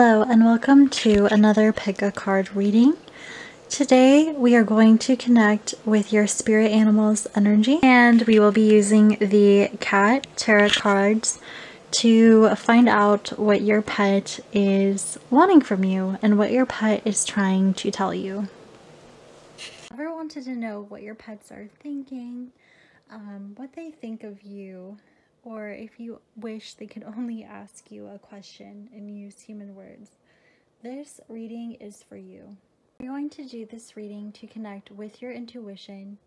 Hello and welcome to another pick a card reading. Today we are going to connect with your spirit animal's energy, and we will be using the cat tarot cards to find out what your pet is wanting from you and what your pet is trying to tell you. Ever wanted to know what your pets are thinking, what they think of you, or if you wish they could only ask you a question and use human words? This reading is for you. You're going to do this reading to connect with your intuition,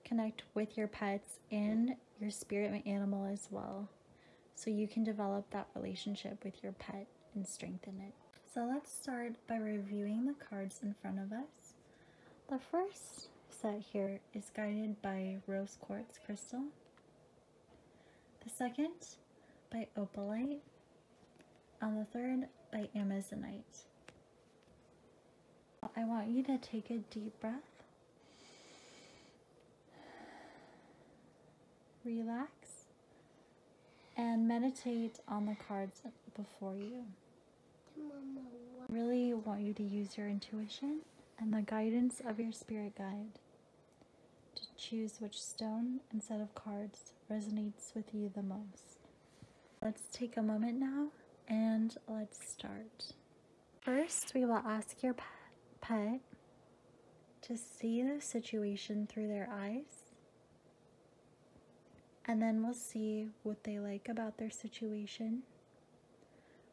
connect with your pets and your spirit animal as well, so you can develop that relationship with your pet and strengthen it. So let's start by reviewing the cards in front of us. The first set here is guided by rose quartz crystal. The second by opalite, and the third by amazonite. I want you to take a deep breath, relax, and meditate on the cards before you. I really want you to use your intuition and the guidance of your spirit guide to choose which stone and set of cards resonates with you the most. Let's take a moment now and let's start. First, we will ask your pet to see the situation through their eyes, and then we'll see what they like about their situation,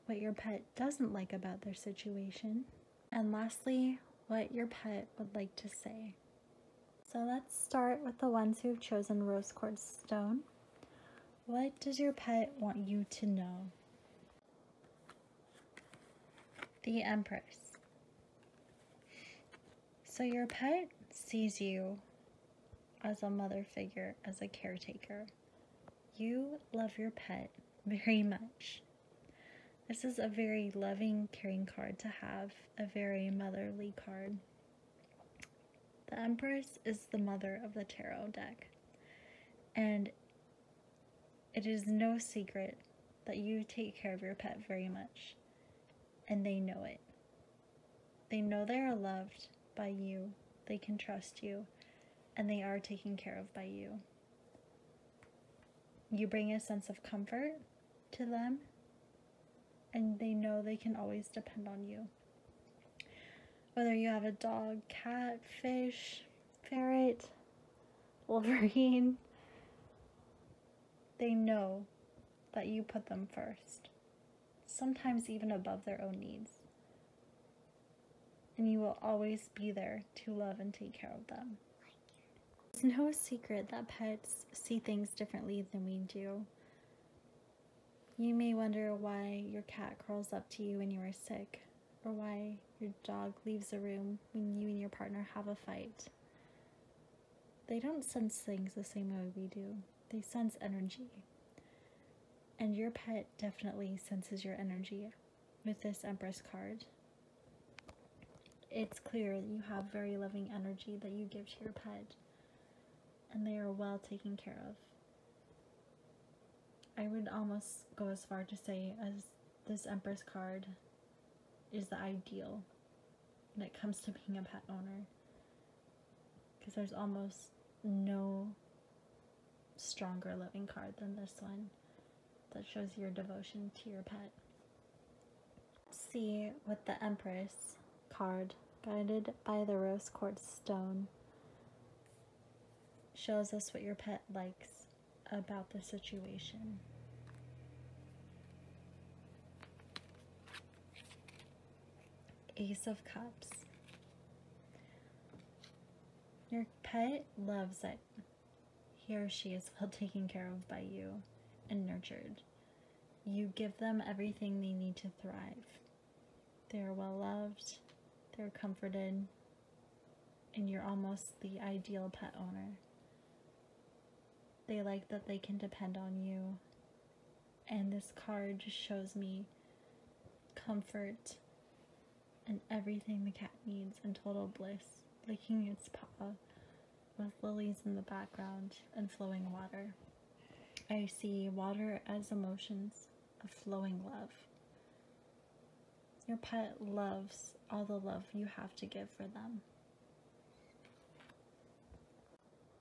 what your pet doesn't like about their situation, and lastly, what your pet would like to say. So let's start with the ones who have chosen rose quartz stone. What does your pet want you to know? The Empress. So your pet sees you as a mother figure, as a caretaker. You love your pet very much. This is a very loving, caring card to have, a very motherly card. The Empress is the mother of the tarot deck, and it is no secret that you take care of your pet very much, and they know it. They know they are loved by you, they can trust you, and they are taken care of by you. You bring a sense of comfort to them, and they know they can always depend on you. Whether you have a dog, cat, fish, ferret, wolverine, they know that you put them first, sometimes even above their own needs. And you will always be there to love and take care of them. It's no secret that pets see things differently than we do. You may wonder why your cat curls up to you when you are sick, or why your dog leaves a room when you and your partner have a fight. They don't sense things the same way we do. They sense energy. And your pet definitely senses your energy with this Empress card. It's clear that you have very loving energy that you give to your pet, and they are well taken care of. I would almost go as far to say as this Empress card is the ideal when it comes to being a pet owner, because there's almost no stronger loving card than this one that shows your devotion to your pet. Let's see what the Empress card, guided by the rose quartz stone, shows us what your pet likes about the situation. Ace of Cups. Your pet loves it. He or she is well taken care of by you and nurtured. You give them everything they need to thrive. They are well loved, they're comforted, and you're almost the ideal pet owner. They like that they can depend on you, and this card just shows me comfort and everything the cat needs in total bliss, licking its paw with lilies in the background and flowing water. I see water as emotions of flowing love. Your pet loves all the love you have to give for them.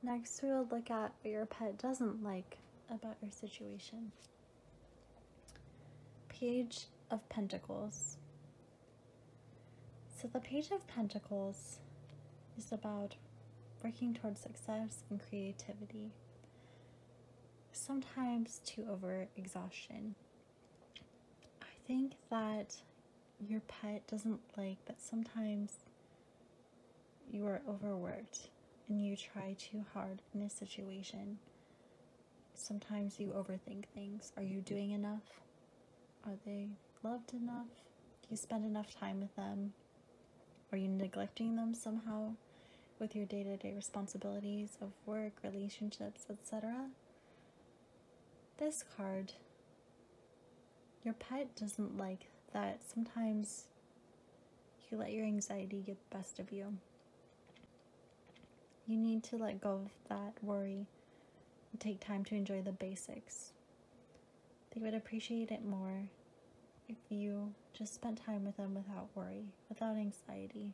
Next, we will look at what your pet doesn't like about your situation. Page of Pentacles. So the Page of Pentacles is about working towards success and creativity, sometimes to overexhaustion. I think that your pet doesn't like that sometimes you are overworked and you try too hard in a situation. Sometimes you overthink things. Are you doing enough? Are they loved enough? Do you spend enough time with them? Are you neglecting them somehow with your day-to-day responsibilities of work, relationships, etc.? This card, your pet doesn't like that sometimes you let your anxiety get the best of you. You need to let go of that worry and take time to enjoy the basics. They would appreciate it more if you just spent time with them without worry, without anxiety.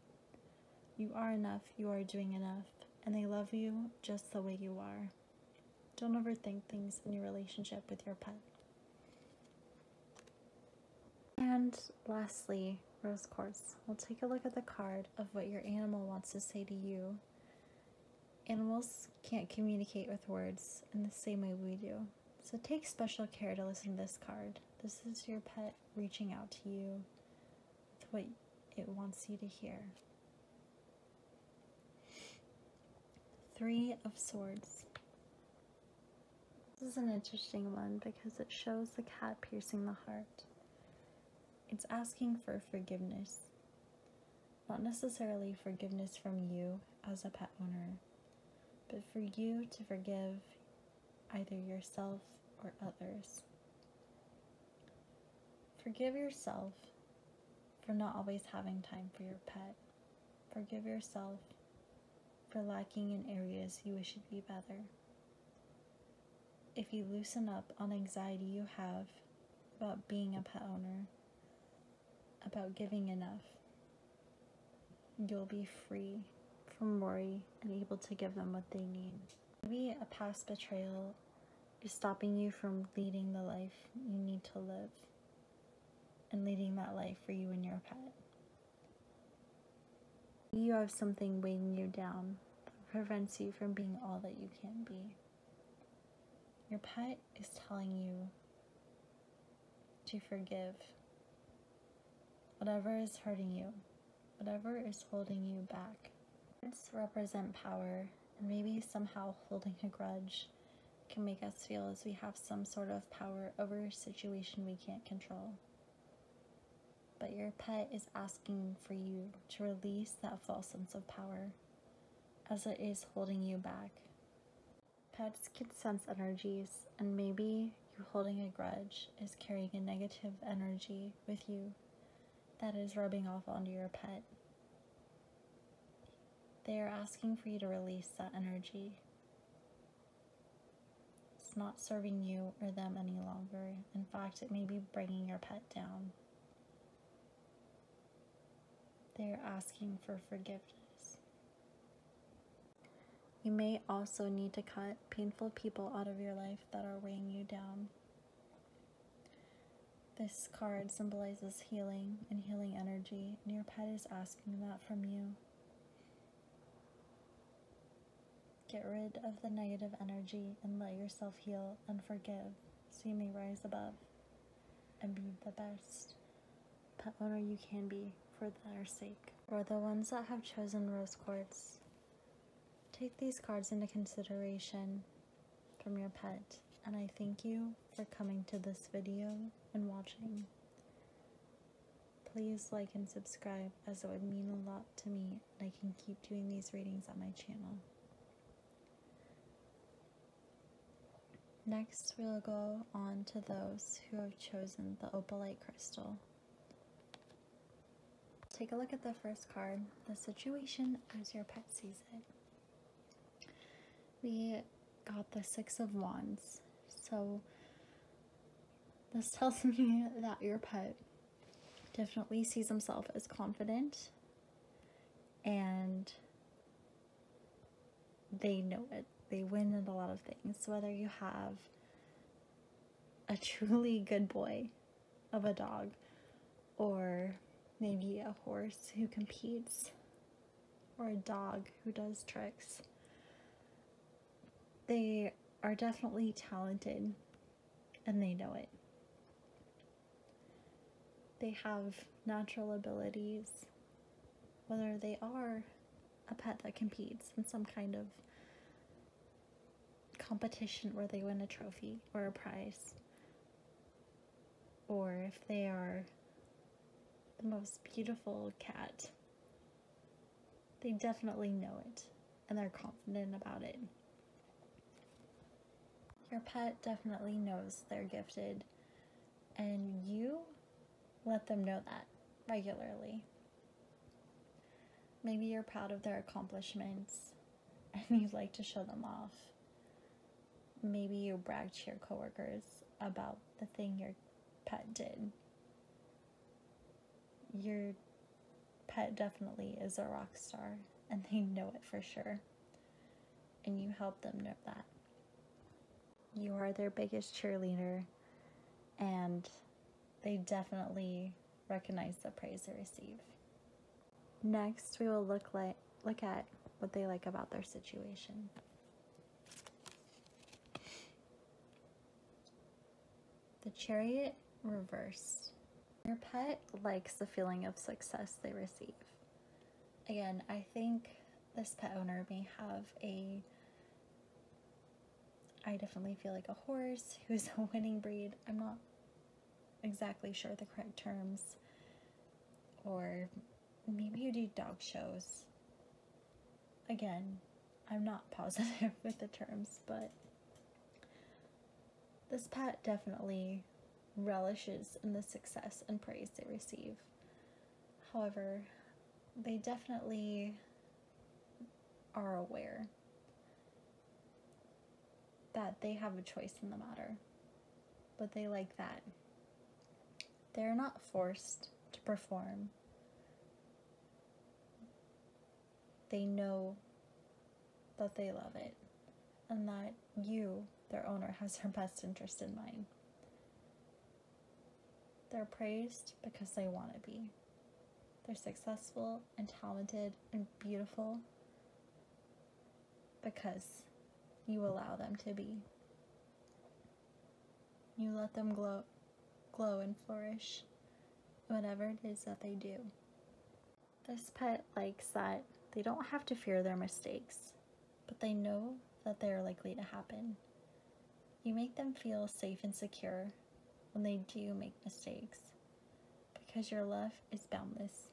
You are enough, you are doing enough, and they love you just the way you are. Don't overthink things in your relationship with your pet. And lastly, Rose Quartz. We'll take a look at the card of what your animal wants to say to you. Animals can't communicate with words in the same way we do. So take special care to listen to this card. This is your pet reaching out to you with what it wants you to hear. 3 of Swords. This is an interesting one because it shows the cat piercing the heart. It's asking for forgiveness. Not necessarily forgiveness from you as a pet owner, but for you to forgive either yourself or others. Forgive yourself for not always having time for your pet. Forgive yourself for lacking in areas you wish you'd be better. If you loosen up on anxiety you have about being a pet owner, about giving enough, you'll be free from worry and able to give them what they need. Maybe a past betrayal is stopping you from leading the life you need to live and leading that life for you and your pet. You have something weighing you down that prevents you from being all that you can be. Your pet is telling you to forgive whatever is hurting you, whatever is holding you back. Words represent power, and maybe somehow holding a grudge can make us feel as we have some sort of power over a situation we can't control. But your pet is asking for you to release that false sense of power, as it is holding you back. Pets can sense energies, and maybe you holding a grudge is carrying a negative energy with you that is rubbing off onto your pet. They are asking for you to release that energy. It's not serving you or them any longer. In fact, it may be bringing your pet down. They are asking for forgiveness. You may also need to cut painful people out of your life that are weighing you down. This card symbolizes healing and healing energy, and your pet is asking that from you. Get rid of the negative energy and let yourself heal and forgive so you may rise above and be the best pet owner you can be for their sake. For the ones that have chosen Rose Quartz, take these cards into consideration from your pet, and I thank you for coming to this video and watching. Please like and subscribe, as it would mean a lot to me and I can keep doing these readings on my channel. Next, we'll go on to those who have chosen the Opalite crystal. Take a look at the first card, the situation as your pet sees it. We got the 6 of Wands. So this tells me that your pet definitely sees himself as confident, and they know it. They win at a lot of things. Whether you have a truly good boy of a dog, or maybe a horse who competes, or a dog who does tricks, they are definitely talented and they know it. They have natural abilities, whether they are a pet that competes in some kind of competition where they win a trophy or a prize, or if they are the most beautiful cat. They definitely know it and they're confident about it. Your pet definitely knows they're gifted, and you let them know that regularly. Maybe you're proud of their accomplishments and you'd like to show them off. Maybe you brag to your coworkers about the thing your pet did. Your pet definitely is a rock star, and they know it for sure. And you help them know that. You are their biggest cheerleader, and they definitely recognize the praise they receive. Next, we will look at what they like about their situation. The Chariot reversed. Your pet likes the feeling of success they receive. Again, I think this pet owner may have I definitely feel like a horse who's a winning breed. I'm not exactly sure the correct terms. Or maybe you do dog shows. Again, I'm not positive with the terms, but this pet definitely relishes in the success and praise they receive. However, they definitely are aware that they have a choice in the matter, but they like that. They're not forced to perform. They know that they love it, and that you, their owner, has their best interest in mind. They're praised because they want to be. They're successful and talented and beautiful because you allow them to be. You let them glow and flourish in whatever it is that they do. This pet likes that they don't have to fear their mistakes, but they know that they are likely to happen. You make them feel safe and secure when they do make mistakes, because your love is boundless.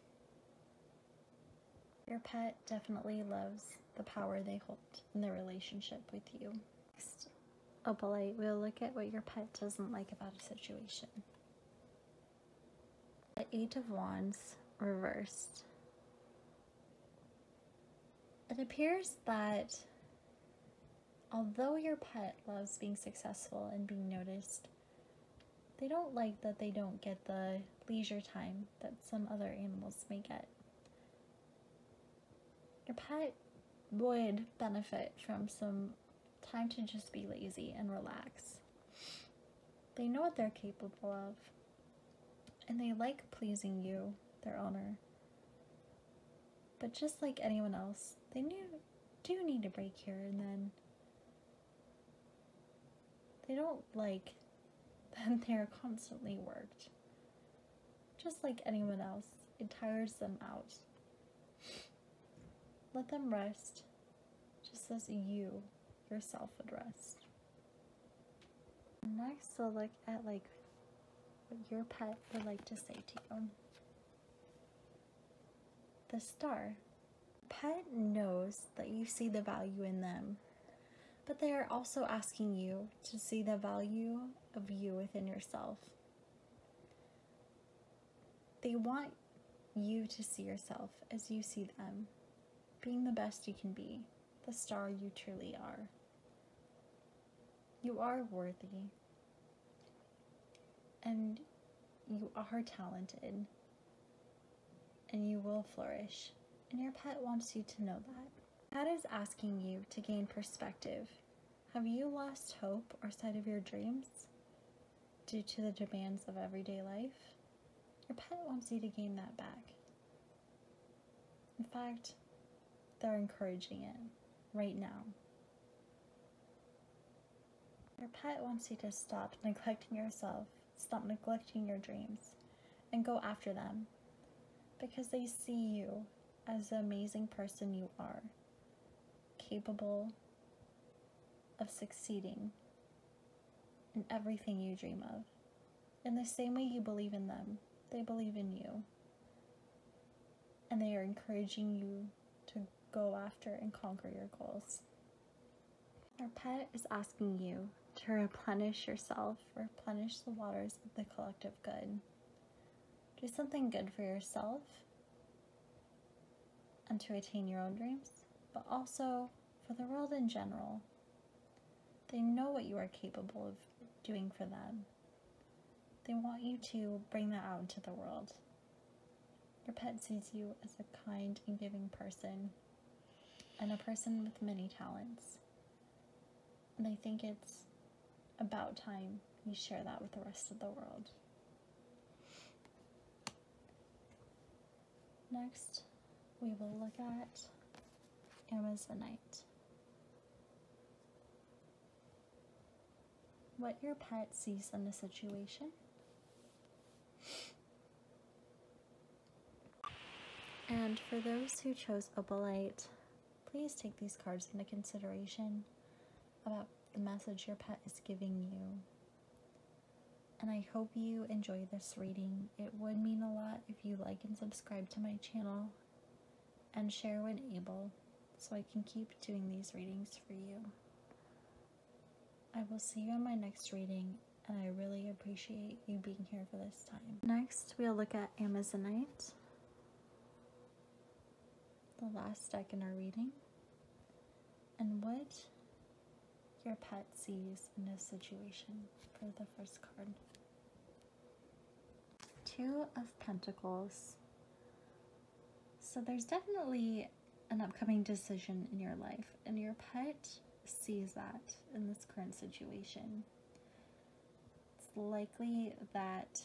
Your pet definitely loves the power they hold in their relationship with you. Next, Opalite, we'll look at what your pet doesn't like about a situation. The Eight of Wands reversed. It appears that although your pet loves being successful and being noticed, they don't like that they don't get the leisure time that some other animals may get. Your pet would benefit from some time to just be lazy and relax. They know what they're capable of, and they like pleasing you, their owner. But just like anyone else, they do need a break here and then. They don't like that they're constantly worked. Just like anyone else, it tires them out. Let them rest, just as you yourself would rest. Next, we'll look at what your pet would like to say to you. The Star. Pet knows that you see the value in them, but they are also asking you to see the value of you within yourself. They want you to see yourself as you see them, being the best you can be, the star you truly are. You are worthy, and you are talented, and you will flourish. And your pet wants you to know that. That is asking you to gain perspective. Have you lost hope or sight of your dreams due to the demands of everyday life? Your pet wants you to gain that back. In fact, they're encouraging it right now. Your pet wants you to stop neglecting yourself, stop neglecting your dreams, and go after them, because they see you as the amazing person you are, capable of succeeding in everything you dream of. In the same way you believe in them, they believe in you. And they are encouraging you to go after and conquer your goals. Your pet is asking you to replenish yourself, replenish the waters of the collective good. Do something good for yourself and to attain your own dreams, but also for the world in general. They know what you are capable of doing for them. They want you to bring that out into the world. Your pet sees you as a kind and giving person, and a person with many talents. And I think it's about time you share that with the rest of the world. Next, we will look at Amazonite. What your pet sees in the situation. And for those who chose Opalite, please take these cards into consideration about the message your pet is giving you. And I hope you enjoy this reading. It would mean a lot if you like and subscribe to my channel and share when able, so I can keep doing these readings for you. I will see you in my next reading, and I really appreciate you being here for this time. Next, we'll look at Amazonite, the last deck in our reading, and what your pet sees in this situation for the first card. Two of Pentacles. So there's definitely an upcoming decision in your life, and your pet sees that in this current situation. It's likely that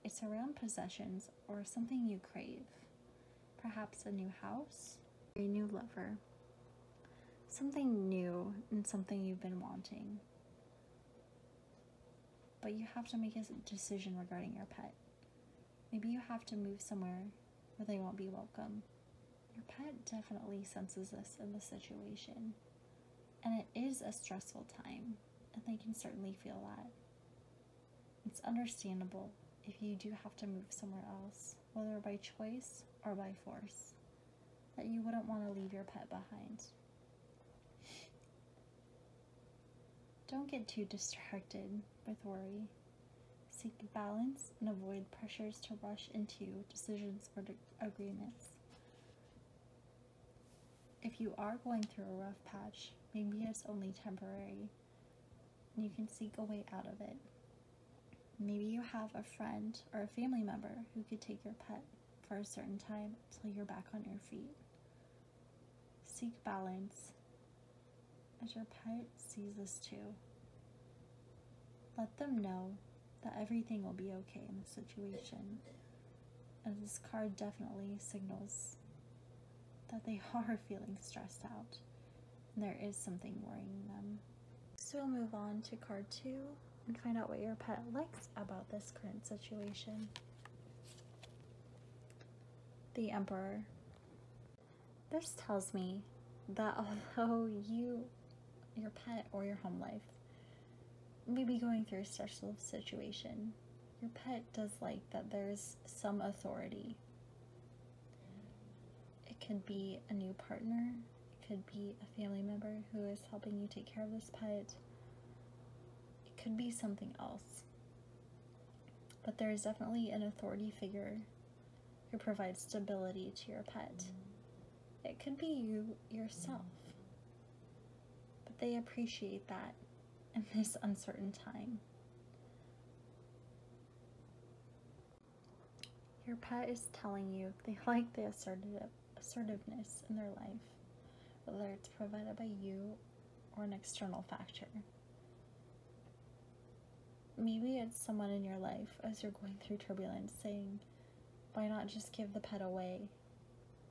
it's around possessions or something you crave. Perhaps a new house, a new lover. Something new and something you've been wanting. But you have to make a decision regarding your pet. Maybe you have to move somewhere where they won't be welcome. Your pet definitely senses this in the situation. And it is a stressful time, and they can certainly feel that. It's understandable if you do have to move somewhere else, whether by choice or by force, that you wouldn't want to leave your pet behind. Don't get too distracted with worry. Seek balance and avoid pressures to rush into decisions or agreements. If you are going through a rough patch, maybe it's only temporary, and you can seek a way out of it. Maybe you have a friend or a family member who could take your pet for a certain time until you're back on your feet. Seek balance, as your pet sees this too. Let them know that everything will be okay in the situation, as this card definitely signals that they are feeling stressed out, and there is something worrying them. So we'll move on to card 2 and find out what your pet likes about this current situation. The Emperor. This tells me that although your pet or your home life may be going through a stressful situation, your pet does like that there's some authority. It could be a new partner, it could be a family member who is helping you take care of this pet, it could be something else. But there is definitely an authority figure who provides stability to your pet. It could be you yourself, but they appreciate that in this uncertain time. Your pet is telling you they like the assertiveness in their life, whether it's provided by you or an external factor. Maybe it's someone in your life as you're going through turbulence saying, why not just give the pet away?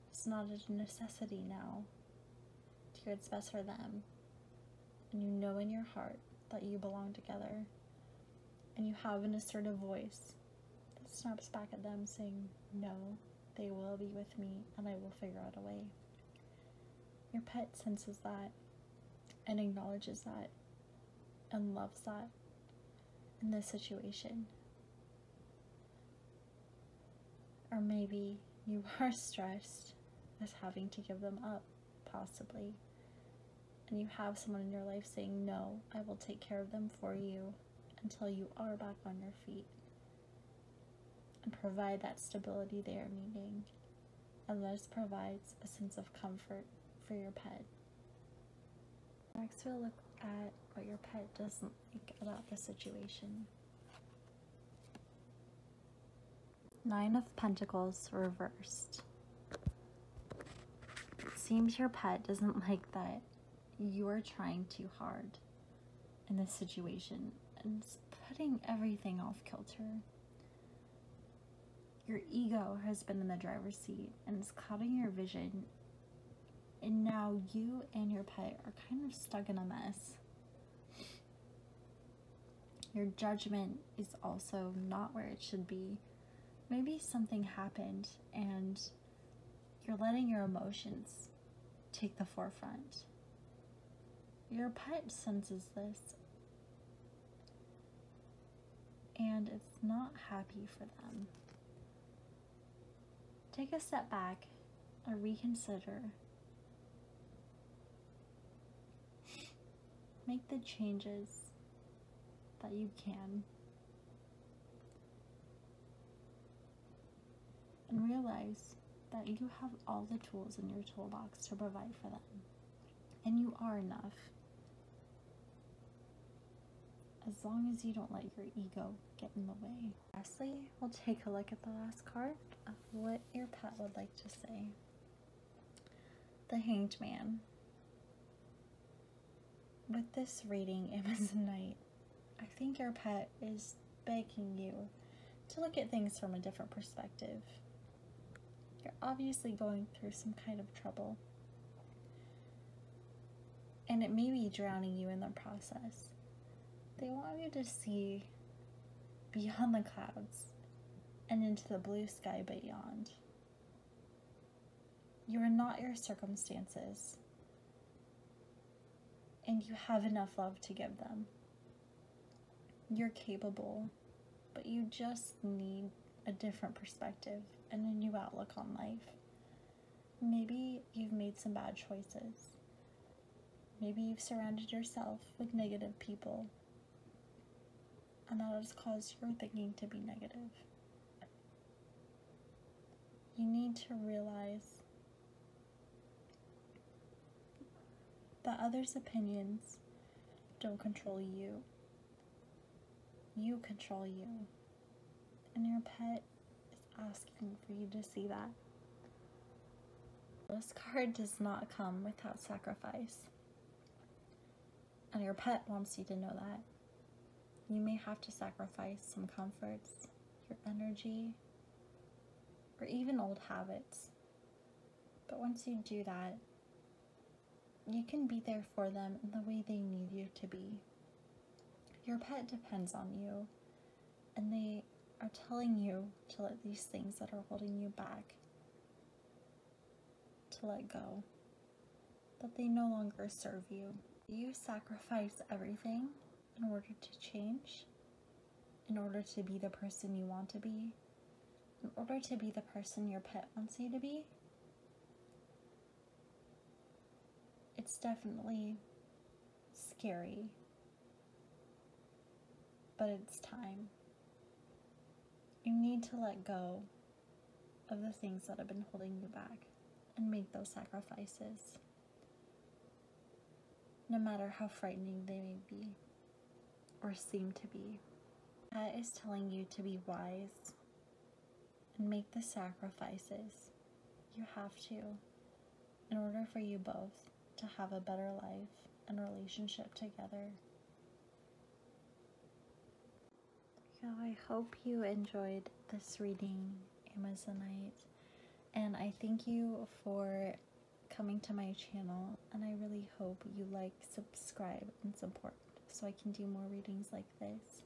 It's not a necessity now. It's best for them. And you know in your heart that you belong together. And you have an assertive voice that snaps back at them saying, no, they will be with me and I will figure out a way. Your pet senses that and acknowledges that and loves that in this situation. Or maybe you are stressed as having to give them up, possibly. And you have someone in your life saying, no, I will take care of them for you until you are back on your feet. And provide that stability they are needing. And this provides a sense of comfort for your pet. Next, we'll look at what your pet doesn't like about the situation. 9 of Pentacles reversed. It seems your pet doesn't like that you are trying too hard in this situation and it's putting everything off kilter. Your ego has been in the driver's seat and it's clouding your vision, and now you and your pet are kind of stuck in a mess. Your judgment is also not where it should be. Maybe something happened and you're letting your emotions take the forefront. Your pet senses this and it's not happy for them. Take a step back and reconsider. Make the changes that you can. And realize that you have all the tools in your toolbox to provide for them. And you are enough. As long as you don't let your ego get in the way. Lastly, we'll take a look at the last card of what your pet would like to say. The Hanged Man. With this reading, Amazonite, I think your pet is begging you to look at things from a different perspective. You're obviously going through some kind of trouble. And it may be drowning you in the process. They want you to see beyond the clouds and into the blue sky beyond. You are not your circumstances, and you have enough love to give them. You're capable, but you just need a different perspective and a new outlook on life. Maybe you've made some bad choices. Maybe you've surrounded yourself with negative people, and that has caused your thinking to be negative. You need to realize that others' opinions don't control you. You control you. And your pet is asking for you to see that. This card does not come without sacrifice. And your pet wants you to know that. You may have to sacrifice some comforts, your energy, or even old habits. But once you do that, you can be there for them in the way they need you to be. Your pet depends on you, and they are telling you to let these things that are holding you back, to let go, that they no longer serve you. You sacrifice everything in order to change, in order to be the person you want to be, in order to be the person your pet wants you to be. It's definitely scary, but it's time. You need to let go of the things that have been holding you back and make those sacrifices, no matter how frightening they may be or seem to be. That is telling you to be wise, and make the sacrifices you have to in order for you both to have a better life and relationship together. So I hope you enjoyed this reading, Amazonite, and I thank you for coming to my channel, and I really hope you like, subscribe, and support so I can do more readings like this.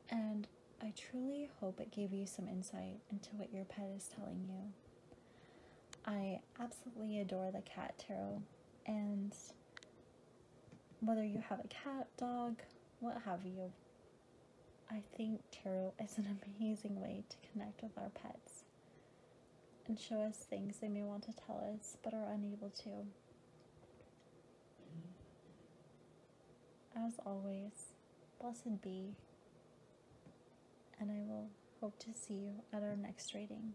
And I truly hope it gave you some insight into what your pet is telling you. I absolutely adore the cat tarot, and whether you have a cat, dog, what have you, I think tarot is an amazing way to connect with our pets and show us things they may want to tell us but are unable to. As always, blessed be, and I will hope to see you at our next reading.